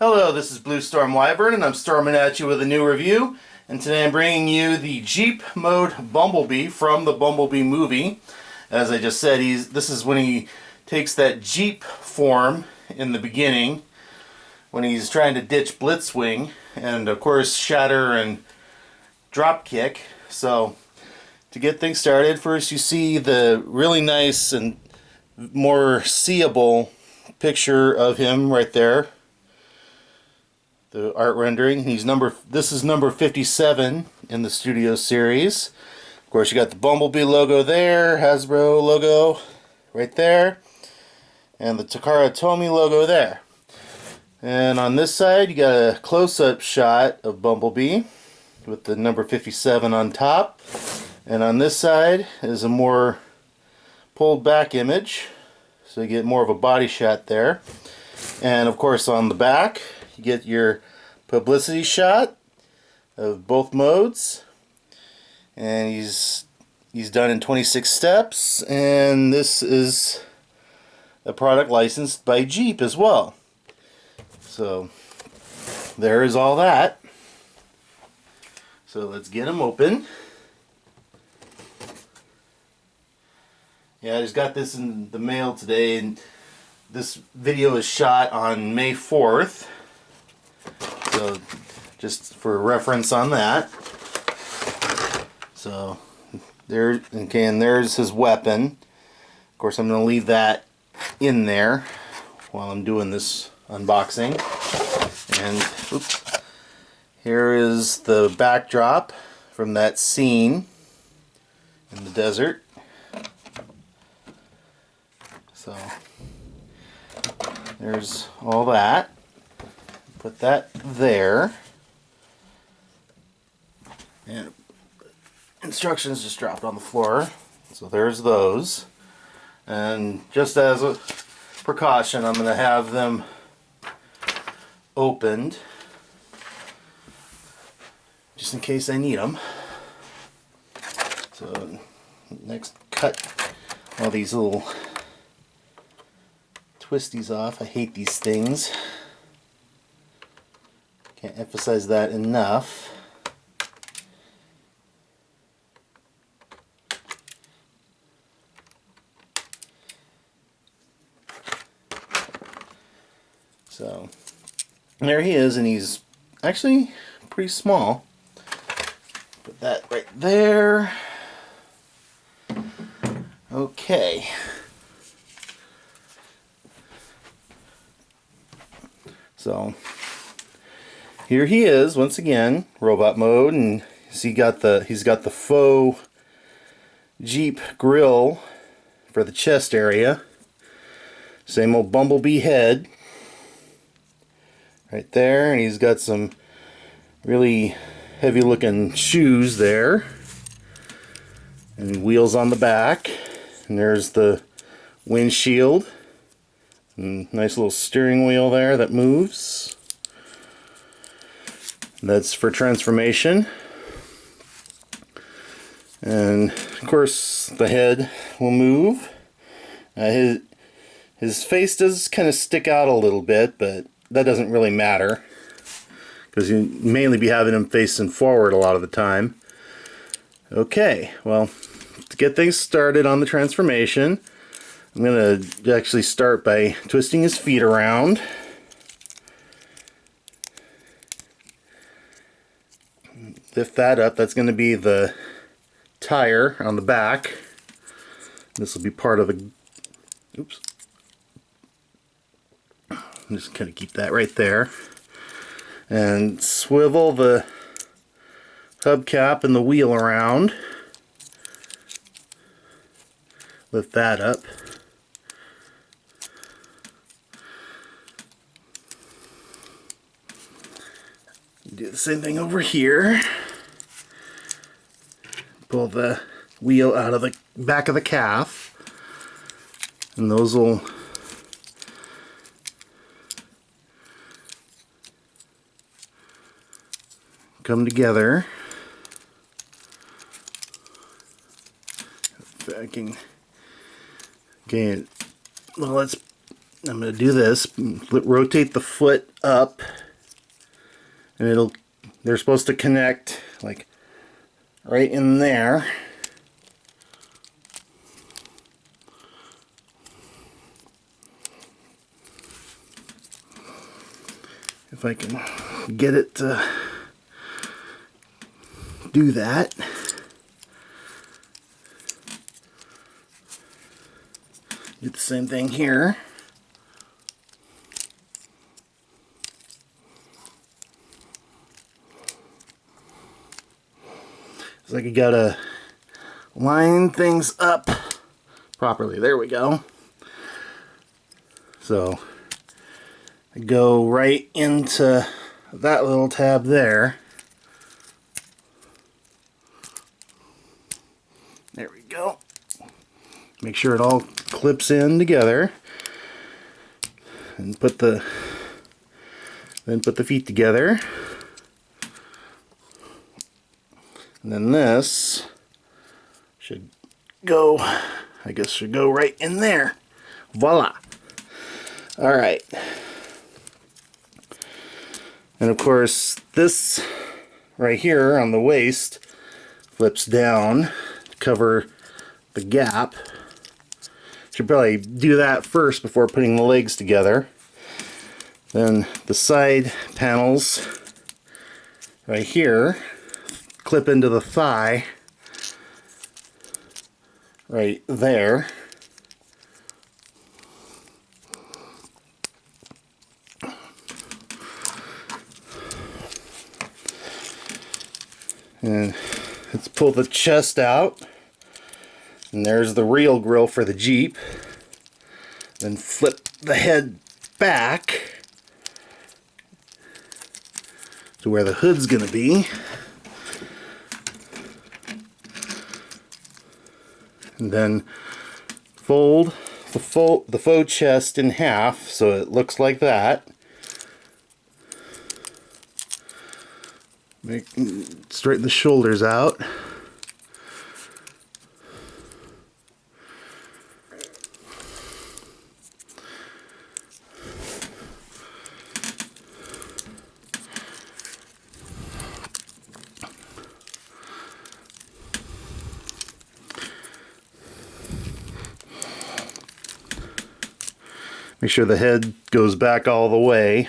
Hello, this is Blue Storm Wyvern, and I'm storming at you with a new review. And today I'm bringing you the Jeep Mode Bumblebee from the Bumblebee movie. As I just said, this is when he takes that Jeep form in the beginning, when he's trying to ditch Blitzwing, and of course Shatter and Dropkick. So, to get things started, first you see the really nice and more seeable picture of him right there. The art rendering. This is number 57 in the Studio series. Of course, you got the Bumblebee logo there, Hasbro logo right there, and the Takara Tomy logo there. And on this side, you got a close-up shot of Bumblebee with the number 57 on top. And on this side is a more pulled back image, so you get more of a body shot there. And of course, on the back, you get your publicity shot of both modes, and he's done in 26 steps, and this is a product licensed by Jeep as well. So there is all that. So let's get him open. Yeah, I just got this in the mail today, and this video is shot on May 4th. So, just for reference on that. So, there, okay, and there's his weapon. Of course, I'm going to leave that in there while I'm doing this unboxing. And, oops, here is the backdrop from that scene in the desert. So, there's all that. Put that there. And instructions just dropped on the floor. So there's those. And just as a precaution, I'm going to have them opened just in case I need them. So next, cut all these little twisties off. I hate these things. Can't emphasize that enough. So, there he is, and he's actually pretty small. Put that right there. Okay. So, here he is once again, robot mode, and he's got the faux Jeep grill for the chest area. Same old Bumblebee head right there, and he's got some really heavy looking shoes there, and wheels on the back, and there's the windshield, and nice little steering wheel there that moves. That's for transformation. And of course the head will move. His face does kind of stick out a little bit, but that doesn't really matter because you mainly be having him facing forward a lot of the time. Okay, well, to get things started on the transformation, I'm going to actually start by twisting his feet around. Lift that up. That's going to be the tire on the back. This will be part of the... Oops. I'm just going to keep that right there. And swivel the hubcap and the wheel around. Lift that up. Do the same thing over here. Pull the wheel out of the back of the calf, and those will come together. If I can, okay, well, let's I'm going to do this, rotate the foot up, and they're supposed to connect like right in there. If I can get it to do that. Do the same thing here. It's like you gotta line things up properly. There we go. So I go right into that little tab there. There we go. Make sure it all clips in together, and put the feet together. And then this should go, I guess should go right in there. Voila. All right. And of course, this right here on the waist flips down to cover the gap. Should probably do that first before putting the legs together. Then the side panels right here clip into the thigh right there. And let's pull the chest out. And there's the real grill for the Jeep. Then flip the head back to where the hood's gonna be. And then fold the faux chest in half so it looks like that. Straighten the shoulders out. Make sure the head goes back all the way,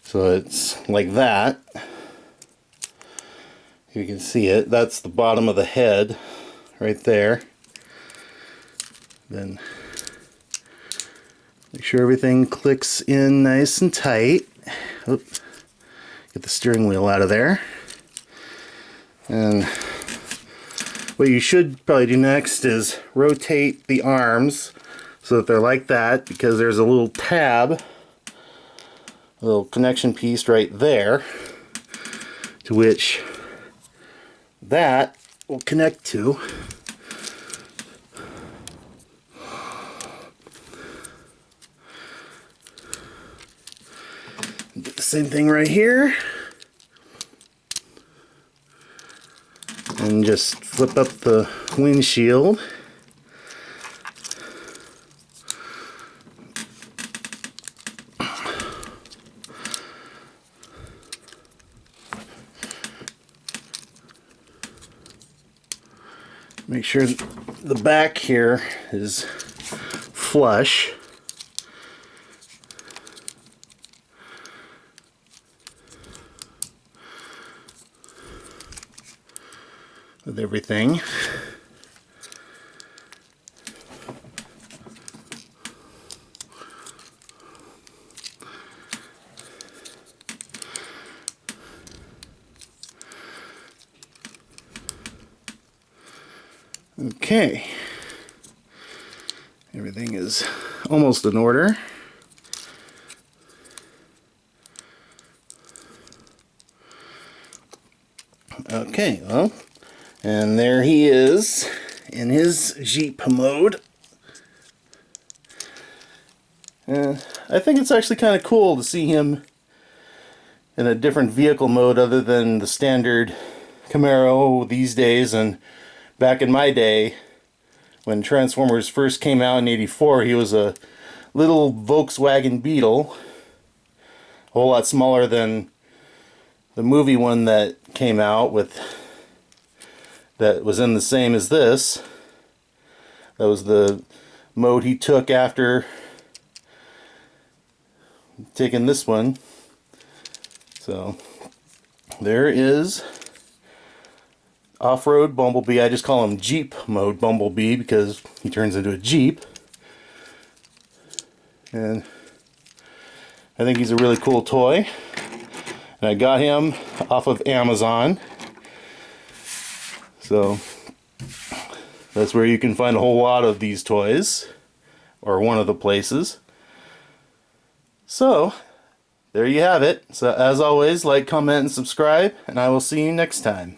so it's like that. You can see it. That's the bottom of the head right there. Then make sure everything clicks in nice and tight. Oops. Get the steering wheel out of there. And what you should probably do next is rotate the arms so that they're like that, because there's a little tab, a little connection piece right there, to which that will connect to. Do the same thing right here. And just flip up the windshield. Make sure the back here is flush. With everything. Okay, everything is almost in order. Okay, well, and there he is in his Jeep mode. I think it's actually kind of cool to see him in a different vehicle mode other than the standard Camaro these days. And back in my day, when Transformers first came out in '84, he was a little Volkswagen Beetle, a whole lot smaller than the movie one that came out with, that was in the same as this. That was the mode he took after taking this one. So there is off-road Bumblebee. I just call him Jeep mode Bumblebee because he turns into a Jeep. And I think he's a really cool toy. And I got him off of Amazon. So that's where you can find a whole lot of these toys, or one of the places. So there you have it. So as always, like, comment, and subscribe, and I will see you next time.